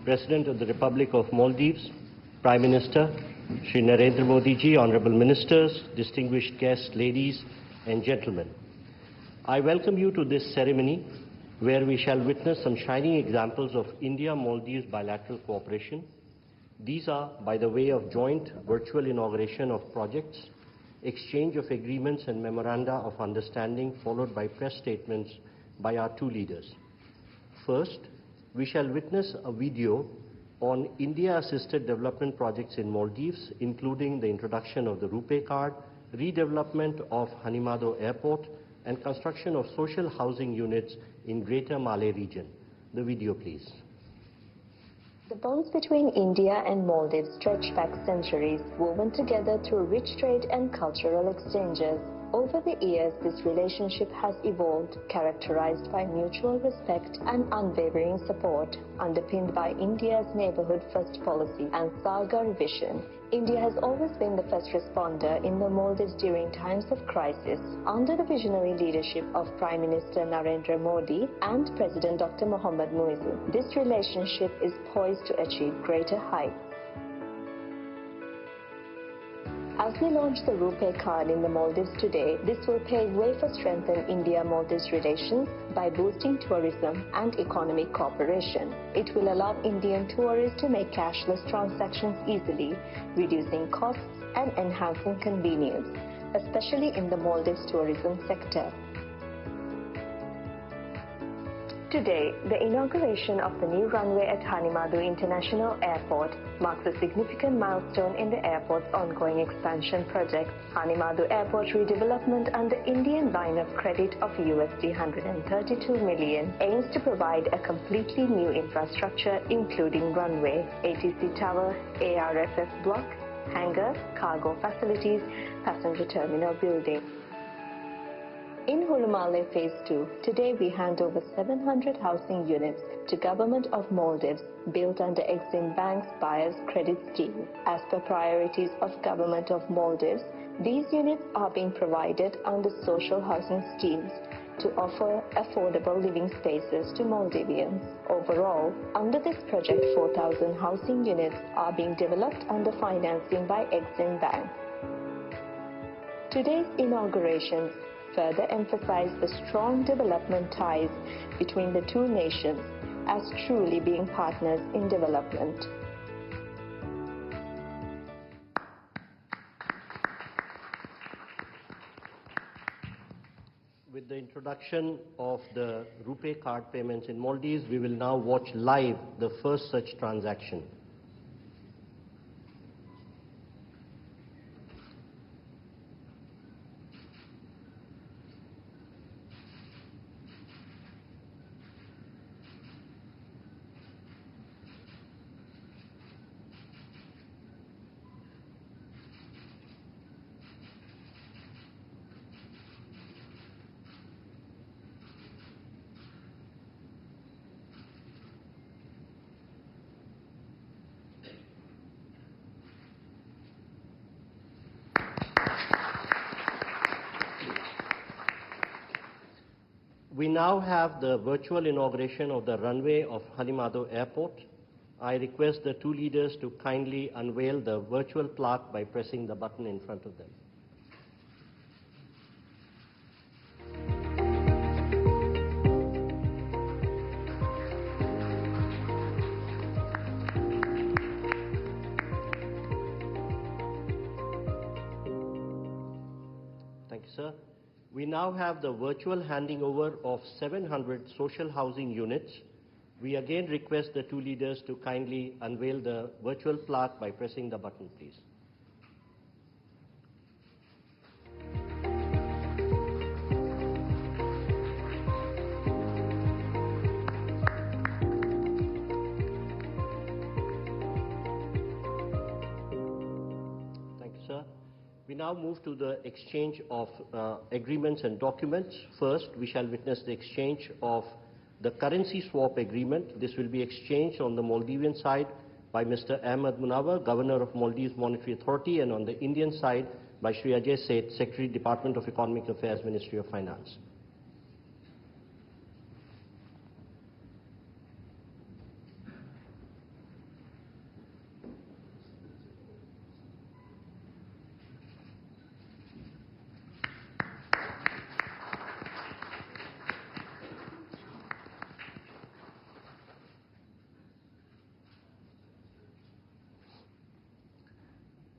President of the Republic of Maldives, Prime Minister, Shri Narendra Modi ji, Honorable Ministers, distinguished guests, ladies and gentlemen. I welcome you to this ceremony where we shall witness some shining examples of India-Maldives bilateral cooperation. These are by the way of joint virtual inauguration of projects, exchange of agreements and memoranda of understanding, followed by press statements by our two leaders. First, we shall witness a video on India-assisted development projects in Maldives, including the introduction of the RuPay card, redevelopment of Hanimado Airport, and construction of social housing units in Greater Malay region. The video, please. The bonds between India and Maldives stretch back centuries, woven together through rich trade and cultural exchanges. Over the years, this relationship has evolved, characterized by mutual respect and unwavering support, underpinned by India's Neighborhood First policy and Sagar vision. India has always been the first responder in the Maldives during times of crisis. Under the visionary leadership of Prime Minister Narendra Modi and President Dr. Mohammad Muizzu, this relationship is poised to achieve greater heights. As we launch the RuPay card in the Maldives today, this will pave way for strengthening India-Maldives relations by boosting tourism and economic cooperation. It will allow Indian tourists to make cashless transactions easily, reducing costs and enhancing convenience, especially in the Maldives tourism sector. Today, the inauguration of the new runway at Hanimado International Airport marks a significant milestone in the airport's ongoing expansion project. Hanimado Airport redevelopment under Indian line of credit of USD 132 million aims to provide a completely new infrastructure including runway, ATC tower, ARFF block, hangar, cargo facilities, passenger terminal building. In Hulumale Phase 2, today we hand over 700 housing units to Government of Maldives built under Exim Bank's Buyer's Credit Scheme. As per priorities of Government of Maldives, these units are being provided under social housing schemes to offer affordable living spaces to Maldivians. Overall, under this project, 4,000 housing units are being developed under financing by Exim Bank. Today's inaugurations further emphasize the strong development ties between the two nations as truly being partners in development. With the introduction of the RuPay card payments in Maldives, we will now watch live the first such transaction. We now have the virtual inauguration of the runway of Hanimado Airport. I request the two leaders to kindly unveil the virtual plaque by pressing the button in front of them. Thank you, sir. We now have the virtual handing over of 700 social housing units. We again request the two leaders to kindly unveil the virtual plaque by pressing the button, please. Thank you, sir. We now move to the exchange of agreements and documents. First, we shall witness the exchange of the currency swap agreement. This will be exchanged on the Maldivian side by Mr. Ahmed Munawar, Governor of Maldives Monetary Authority, and on the Indian side by Shri Ajay Seth, Secretary, Department of Economic Affairs, Ministry of Finance.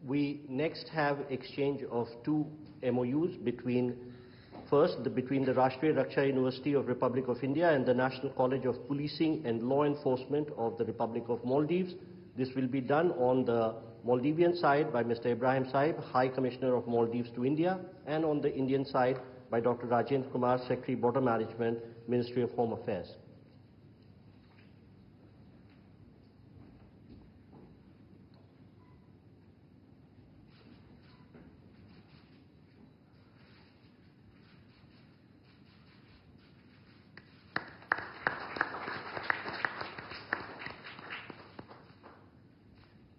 We next have exchange of two MOUs between between the Rashtriya Raksha University of Republic of India and the National College of Policing and Law Enforcement of the Republic of Maldives. This will be done on the Maldivian side by Mr. Ibrahim Saib, High Commissioner of Maldives to India, and on the Indian side by Dr. Rajendra Kumar, Secretary Border Management, Ministry of Home Affairs.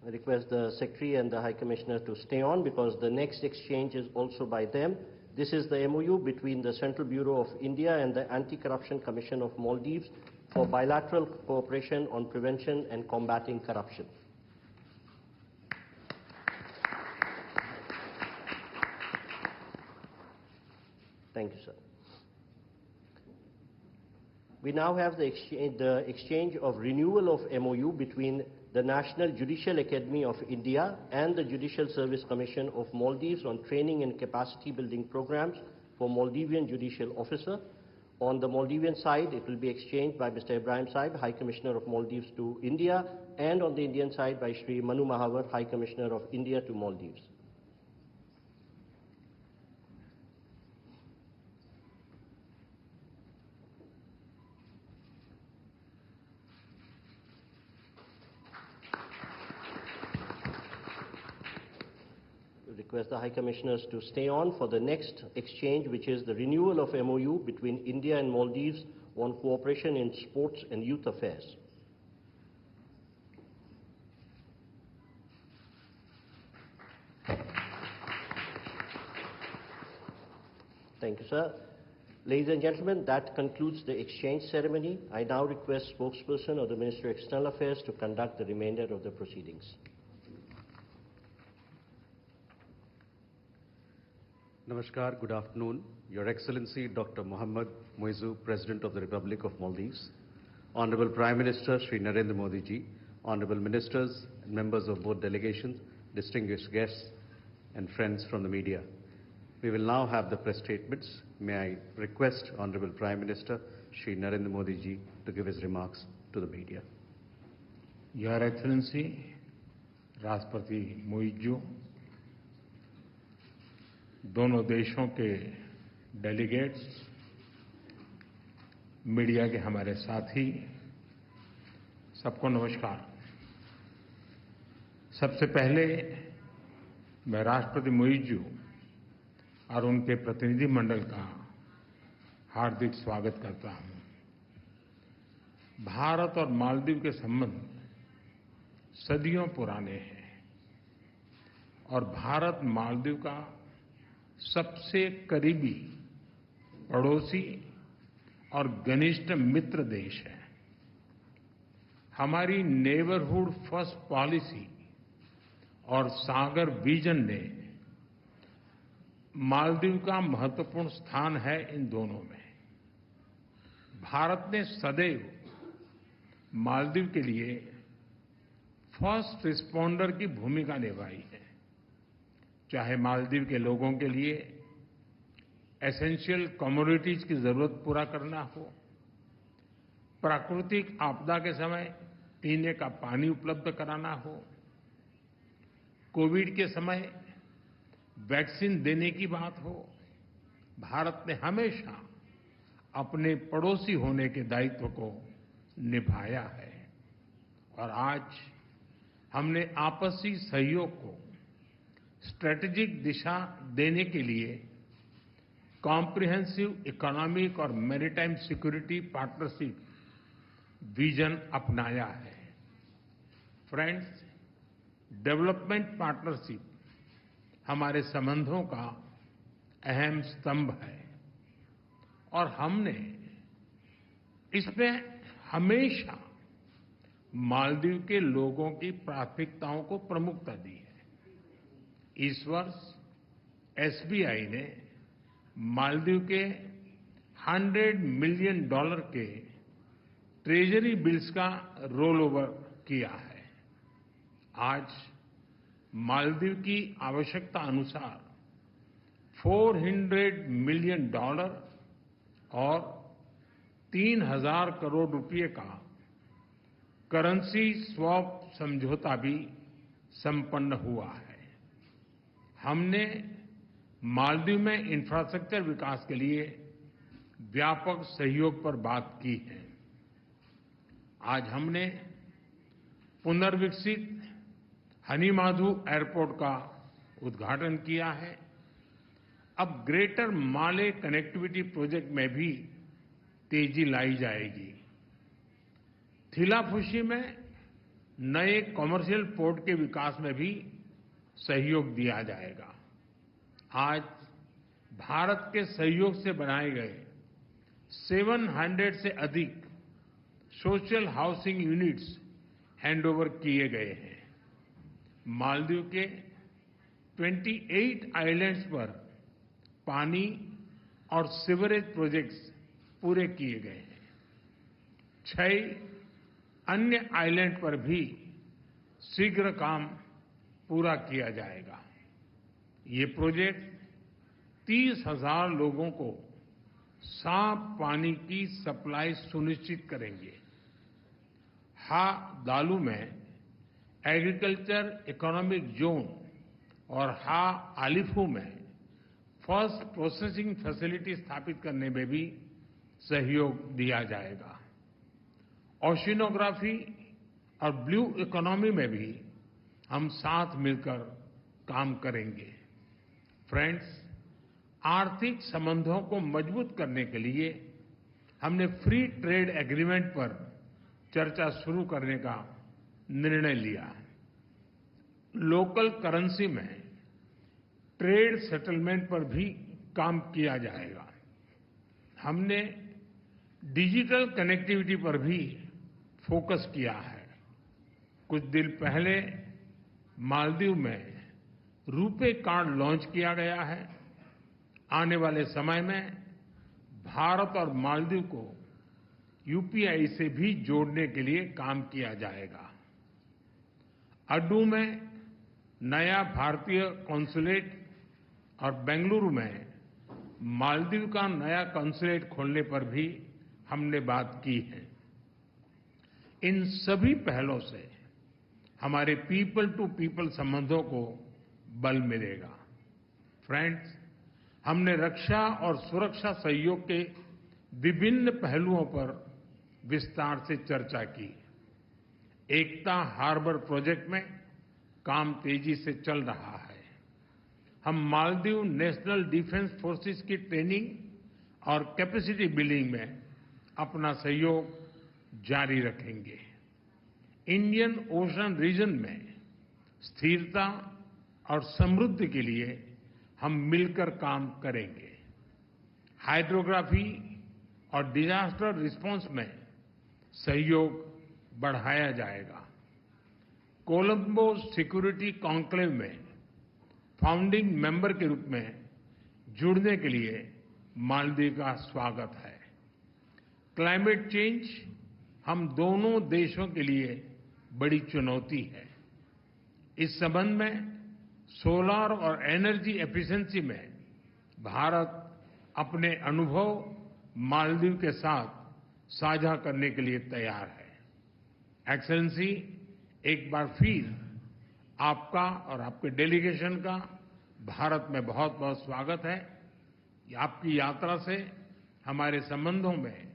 I request the Secretary and the High Commissioner to stay on because the next exchange is also by them. This is the MOU between the Central Bureau of India and the Anti-Corruption Commission of Maldives for bilateral cooperation on prevention and combating corruption. Thank you, sir. We now have the exchange of renewal of MOU between the National Judicial Academy of India and the Judicial Service Commission of Maldives on training and capacity building programs for Maldivian judicial officer. On the Maldivian side, it will be exchanged by Mr. Ibrahim Saib, High Commissioner of Maldives to India, and on the Indian side by Shri Manu Mahavar, High Commissioner of India to Maldives. Request the High Commissioners to stay on for the next exchange, which is the renewal of MOU between India and Maldives on cooperation in sports and youth affairs. Thank you, sir. Ladies and gentlemen, that concludes the exchange ceremony. I now request spokesperson of the Ministry of External Affairs to conduct the remainder of the proceedings. Namaskar, good afternoon. Your Excellency Dr. Muizzu, President of the Republic of Maldives, Honorable Prime Minister Shri Narendra Modi ji, Honorable Ministers and members of both delegations, distinguished guests and friends from the media. We will now have the press statements. May I request Honorable Prime Minister Shri Narendra Modi ji to give his remarks to the media. Your Excellency, राष्ट्रपति मुइज्जू, दोनों देशों के delegates, media के हमारे साथी, सबको नमस्कार। सबसे पहले मैं राष्ट्रपति मुइज्जू और उनके प्रतिनिधि मंडल का हार्दिक स्वागत करता हूं। भारत और मालदीव के संबंध सदियों पुराने हैं और भारत मालदीव का सबसे करीबी पड़ोसी और घनिष्ठ मित्र देश है। हमारी नेबरहुड फर्स्ट पॉलिसी और सागर विजन ने मालदीव का महत्वपूर्ण स्थान है इन दोनों में। भारत ने सदैव मालदीव के लिए फर्स्ट रिस्पॉन्डर की भूमिका निभाई है, चाहे मालदीव के लोगों के लिए एसेंशियल कमोडिटीज की जरूरत पूरा करना हो, प्राकृतिक आपदा के समय पीने का पानी उपलब्ध कराना हो, कोविड के समय वैक्सीन देने की बात हो। भारत ने हमेशा अपने पड़ोसी होने के दायित्व को निभाया है और आज हमने आपसी सहयोग को स्ट्रेटेजिक दिशा देने के लिए कॉम्प्रिहेंसिव इकोनॉमिक और मैरीटाइम सिक्योरिटी पार्टनरशिप विजन अपनाया है। फ्रेंड्स, डेवलपमेंट पार्टनरशिप हमारे संबंधों का अहम स्तंभ है और हमने इसमें हमेशा मालदीव के लोगों की प्राथमिकताओं को प्रमुखता दी है। इस वर्ष एसबीआई ने मालदीव के $100 मिलियन के ट्रेजरी बिल्स का रोल ओवर किया है। आज मालदीव की आवश्यकता अनुसार $400 मिलियन और 3,000 करोड़ रुपए का करेंसी स्वैप समझौता भी संपन्न हुआ है। हमने मालदीव में इंफ्रास्ट्रक्चर विकास के लिए व्यापक सहयोग पर बात की है। आज हमने पुनर्विकसित हनीमाधु एयरपोर्ट का उद्घाटन किया है। अब ग्रेटर माले कनेक्टिविटी प्रोजेक्ट में भी तेजी लाई जाएगी। थिलाफुशी में नए कमर्शियल पोर्ट के विकास में भी सहयोग दिया जाएगा। आज भारत के सहयोग से बनाए गए 700 से अधिक सोशल हाउसिंग यूनिट्स हैंडओवर किए गए हैं। मालदीव के 28 आइलैंड्स पर पानी और सीवरेज प्रोजेक्ट्स पूरे किए गए हैं। 6 अन्य आइलैंड पर भी शीघ्र काम पूरा किया जाएगा। ये प्रोजेक्ट 30,000 लोगों को साफ पानी की सप्लाई सुनिश्चित करेंगे। हा दालू में एग्रीकल्चर इकोनॉमिक जोन और हा आलिफू में फर्स्ट प्रोसेसिंग फैसिलिटी स्थापित करने में भी सहयोग दिया जाएगा। ओशिनोग्राफी और ब्लू इकोनॉमी में भी हम साथ मिलकर काम करेंगे। फ्रेंड्स, आर्थिक संबंधों को मजबूत करने के लिए हमने फ्री ट्रेड एग्रीमेंट पर चर्चा शुरू करने का निर्णय लिया। लोकल करेंसी में ट्रेड सेटलमेंट पर भी काम किया जाएगा। हमने डिजिटल कनेक्टिविटी पर भी फोकस किया है। कुछ दिन पहले मालदीव में रुपे कार्ड लॉन्च किया गया है। आने वाले समय में भारत और मालदीव को यूपीआई से भी जोड़ने के लिए काम किया जाएगा। अड्डू में नया भारतीय कॉन्सुलेट और बेंगलुरु में मालदीव का नया कॉन्सुलेट खोलने पर भी हमने बात की है। इन सभी पहलों से हमारे पीपल टू पीपल संबंधों को बल मिलेगा। फ्रेंड्स, हमने रक्षा और सुरक्षा सहयोग के विभिन्न पहलुओं पर विस्तार से चर्चा की। एकता हार्बर प्रोजेक्ट में काम तेजी से चल रहा है। हम मालदीव नेशनल डिफेंस फोर्सेस की ट्रेनिंग और कैपेसिटी बिल्डिंग में अपना सहयोग जारी रखेंगे। इंडियन ओशन रीजन में स्थिरता और समृद्धि के लिए हम मिलकर काम करेंगे। हाइड्रोग्राफी और डिजास्टर रिस्पांस में सहयोग बढ़ाया जाएगा। कोलंबो सिक्योरिटी कॉन्क्लेव में फाउंडिंग मेंबर के रूप में जुड़ने के लिए मालदीव का स्वागत है। क्लाइमेट चेंज हम दोनों देशों के लिए बड़ी चुनौती है। इस संबंध में सोलर और एनर्जी एफिशिएंसी में भारत अपने अनुभव मालदीव के साथ साझा करने के लिए तैयार है। एक्सेलेंसी, एक बार फिर आपका और आपके डेलीगेशन का भारत में बहुत बहुत स्वागत है। आपकी यात्रा से हमारे संबंधों में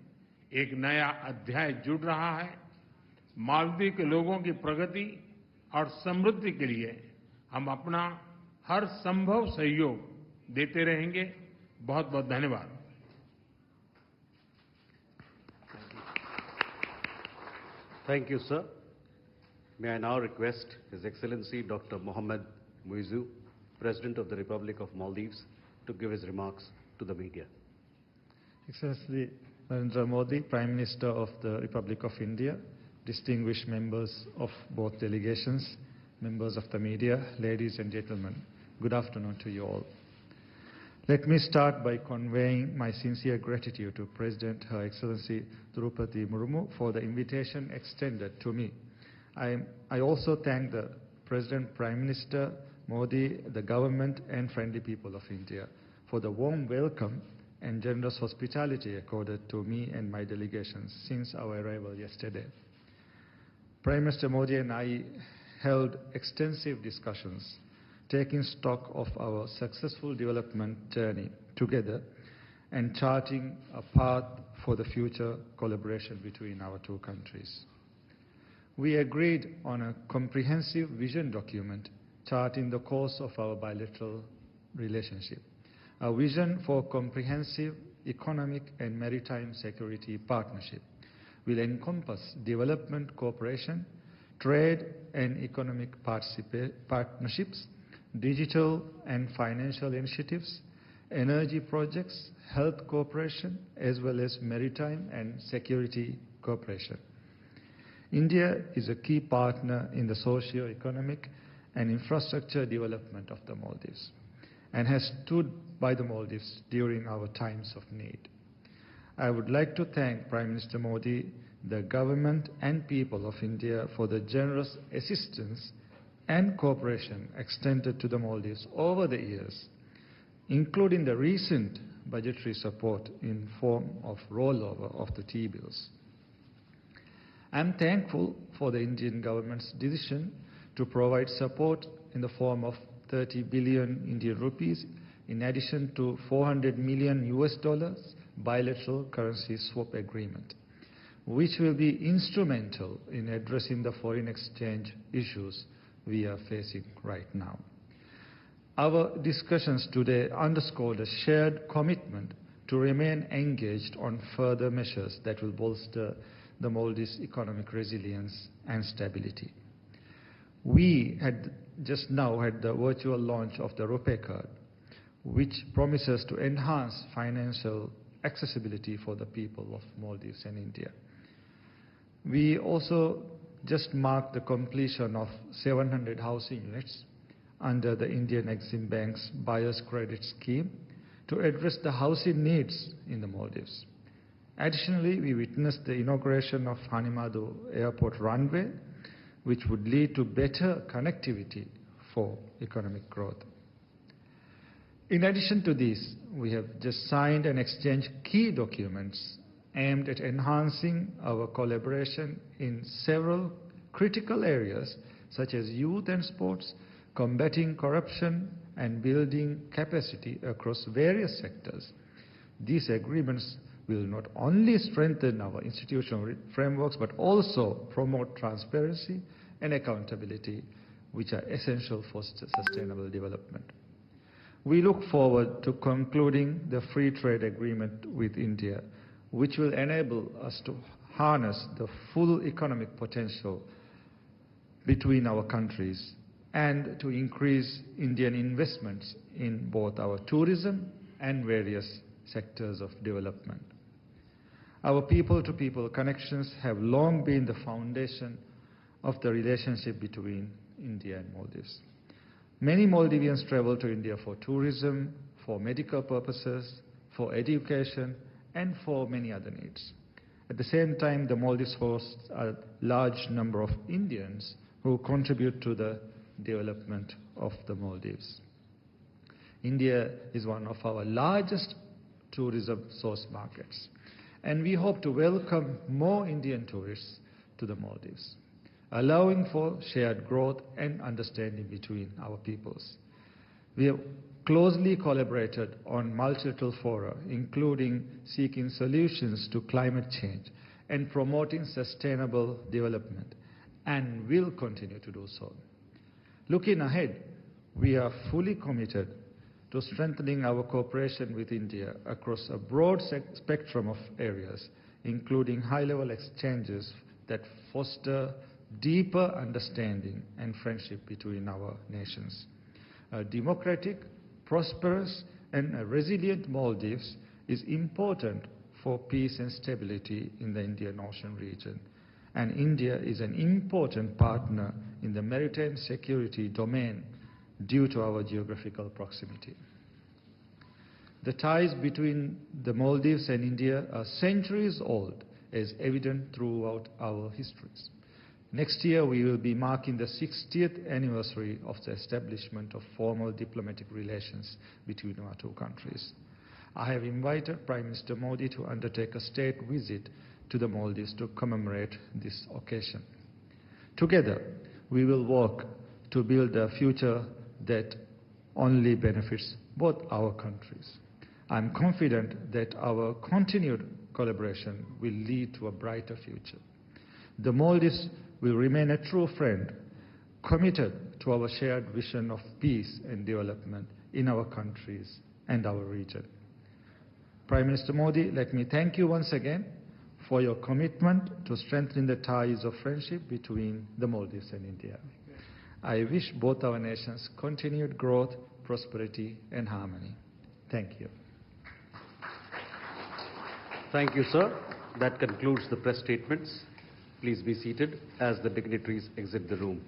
एक नया अध्याय जुड़ रहा है। मालदीव के लोगों की प्रगति और समृद्धि के लिए हम अपना हर संभव सहयोग देते रहेंगे। बहुत बहुत धन्यवाद। Thank you, sir. May I now request His Excellency Dr. Mohammed Muizzu, President of the Republic of Maldives, to give his remarks to the media. Excellency Narendra Modi, Prime Minister of the Republic of India, distinguished members of both delegations, members of the media, ladies and gentlemen, good afternoon to you all. Let me start by conveying my sincere gratitude to President Her Excellency Draupadi Murmu for the invitation extended to me. I also thank the President Prime Minister Modi, the government and friendly people of India for the warm welcome and generous hospitality accorded to me and my delegation since our arrival yesterday. Prime Minister Modi and I held extensive discussions, taking stock of our successful development journey together and charting a path for the future collaboration between our two countries. We agreed on a comprehensive vision document charting the course of our bilateral relationship. A vision for comprehensive economic and maritime security partnership will encompass development cooperation, trade and economic partnerships, digital and financial initiatives, energy projects, health cooperation, as well as maritime and security cooperation. India is a key partner in the socio-economic and infrastructure development of the Maldives and has stood by the Maldives during our times of need. I would like to thank Prime Minister Modi, the government and people of India for the generous assistance and cooperation extended to the Maldives over the years, including the recent budgetary support in form of rollover of the T-bills. I am thankful for the Indian government's decision to provide support in the form of 30 billion Indian rupees in addition to $400 million bilateral currency swap agreement, which will be instrumental in addressing the foreign exchange issues we are facing right now. Our discussions today underscored a shared commitment to remain engaged on further measures that will bolster the Maldives' economic resilience and stability. We had just now had the virtual launch of the RuPay card, which promises to enhance financial accessibility for the people of Maldives and India. We also just marked the completion of 700 housing units under the Indian Exim Bank's Buyer's Credit Scheme to address the housing needs in the Maldives. Additionally, we witnessed the inauguration of Hanimadu Airport runway, which would lead to better connectivity for economic growth. In addition to this, we have just signed and exchanged key documents aimed at enhancing our collaboration in several critical areas such as youth and sports, combating corruption, and building capacity across various sectors. These agreements will not only strengthen our institutional frameworks but also promote transparency and accountability, which are essential for sustainable development. We look forward to concluding the free trade agreement with India, which will enable us to harness the full economic potential between our countries and to increase Indian investments in both our tourism and various sectors of development. Our people-to-people connections have long been the foundation of the relationship between India and Maldives. Many Maldivians travel to India for tourism, for medical purposes, for education, and for many other needs. At the same time, the Maldives hosts a large number of Indians who contribute to the development of the Maldives. India is one of our largest tourism source markets, and we hope to welcome more Indian tourists to the Maldives, allowing for shared growth and understanding between our peoples. We have closely collaborated on multilateral fora, including seeking solutions to climate change and promoting sustainable development, and will continue to do so. Looking ahead, we are fully committed to strengthening our cooperation with India across a broad spectrum of areas, including high-level exchanges that foster deeper understanding and friendship between our nations. A democratic, prosperous, and a resilient Maldives is important for peace and stability in the Indian Ocean region, and India is an important partner in the maritime security domain due to our geographical proximity. The ties between the Maldives and India are centuries old, as evident throughout our histories. Next year, we will be marking the 60th anniversary of the establishment of formal diplomatic relations between our two countries. I have invited Prime Minister Modi to undertake a state visit to the Maldives to commemorate this occasion. Together, we will work to build a future that only benefits both our countries. I am confident that our continued collaboration will lead to a brighter future. The Maldives will remain a true friend, committed to our shared vision of peace and development in our countries and our region. Prime Minister Modi, let me thank you once again for your commitment to strengthening the ties of friendship between the Maldives and India. I wish both our nations continued growth, prosperity, and harmony. Thank you. Thank you, sir. That concludes the press statements. Please be seated as the dignitaries exit the room.